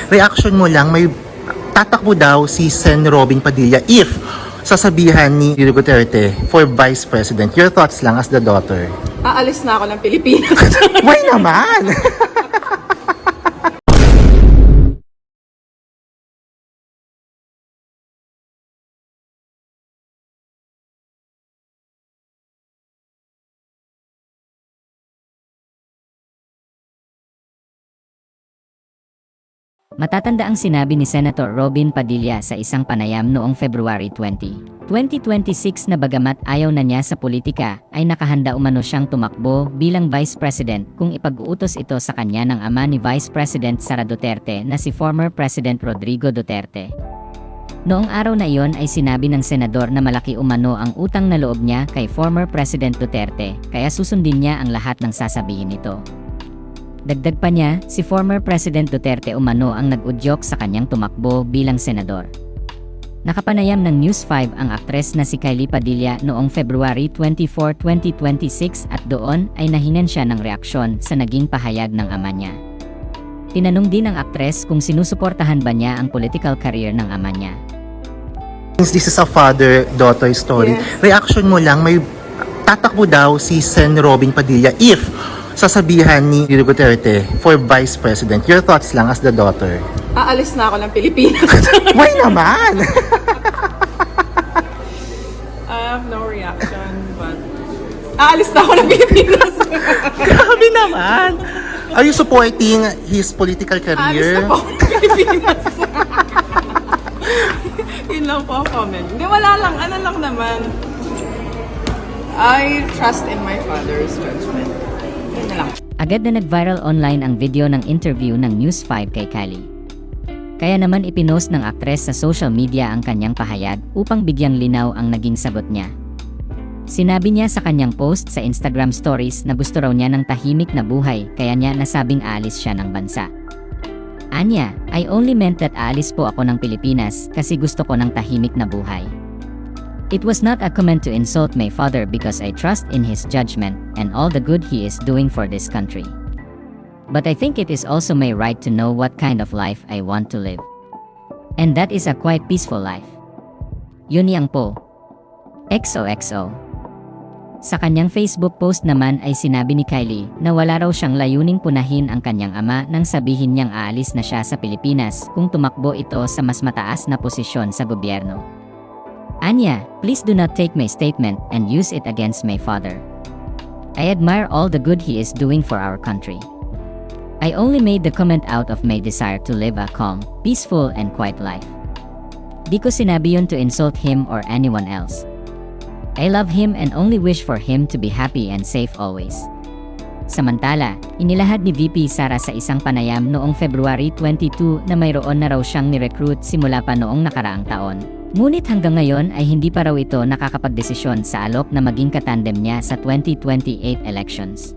reaction mo lang, may tatakbo daw si Sen. Robin Padilla if sasabihan ni Duterte for Vice President. Your thoughts lang as the daughter. Aalis na ako ng Pilipinas. Why naman? Matatanda ang sinabi ni Senator Robin Padilla sa isang panayam noong February 20, 2026 na bagamat ayaw na niya sa politika, ay nakahanda umano siyang tumakbo bilang Vice President kung ipag-uutos ito sa kanya ng ama ni Vice President Sara Duterte na si former President Rodrigo Duterte. Noong araw na iyon ay sinabi ng senador na malaki umano ang utang na loob niya kay former President Duterte, kaya susundin niya ang lahat ng sasabihin nito. Dagdag pa niya, si former President Duterte umano ang nag-udyok sa kanyang tumakbo bilang senador. Nakapanayam ng News 5 ang aktres na si Kylie Padilla noong February 24, 2026 at doon ay nahingan siya ng reaksyon sa naging pahayag ng ama niya. Tinanong din ng aktres kung sinusuportahan ba niya ang political career ng ama niya. Since this is a father-daughter story, Yes. reaction mo lang, may tatakbo daw si Sen. Robin Padilla if sasabihan ni Duterte for Vice President. Your thoughts lang as the daughter. Aalis na ako ng Pilipinas. Why naman? I have no reaction, but aalis na ako ng Pilipinas. Grabe naman. Are you supporting his political Aalis na career? po ako ng Pilipinas. Yun lang po ang comment. Hindi, wala lang. Ano lang naman. I trust in my father's judgment. Yun na lang. Agad na nag-viral online ang video ng interview ng News 5 kay Kylie. Kaya naman ipinost ng aktres sa social media ang kanyang pahayag upang bigyang linaw ang naging sagot niya. Sinabi niya sa kanyang post sa Instagram stories na gusto raw niya ng tahimik na buhay kaya niya nasabing aalis siya ng bansa. Anya, I only meant that aalis po ako ng Pilipinas kasi gusto ko ng tahimik na buhay. It was not a comment to insult my father because I trust in his judgment and all the good he is doing for this country. But I think it is also my right to know what kind of life I want to live. And that is a quite peaceful life. Yun yang po. XOXO. Sa kanyang Facebook post naman ay sinabi ni Kylie na wala raw siyang layuning punahin ang kanyang ama nang sabihin niyang aalis na siya sa Pilipinas kung tumakbo ito sa mas mataas na posisyon sa gobyerno. Anya, please do not take my statement and use it against my father. I admire all the good he is doing for our country. I only made the comment out of my desire to live a calm, peaceful and quiet life. Di ko sinabi yun to insult him or anyone else. I love him and only wish for him to be happy and safe always. Samantala, inilahad ni VP Sara sa isang panayam noong February 22 na mayroon na raw siyang ni-recruit simula pa noong nakaraang taon. Ngunit hanggang ngayon ay hindi pa raw ito nakakapagdesisyon sa alok na maging katandem niya sa 2028 elections.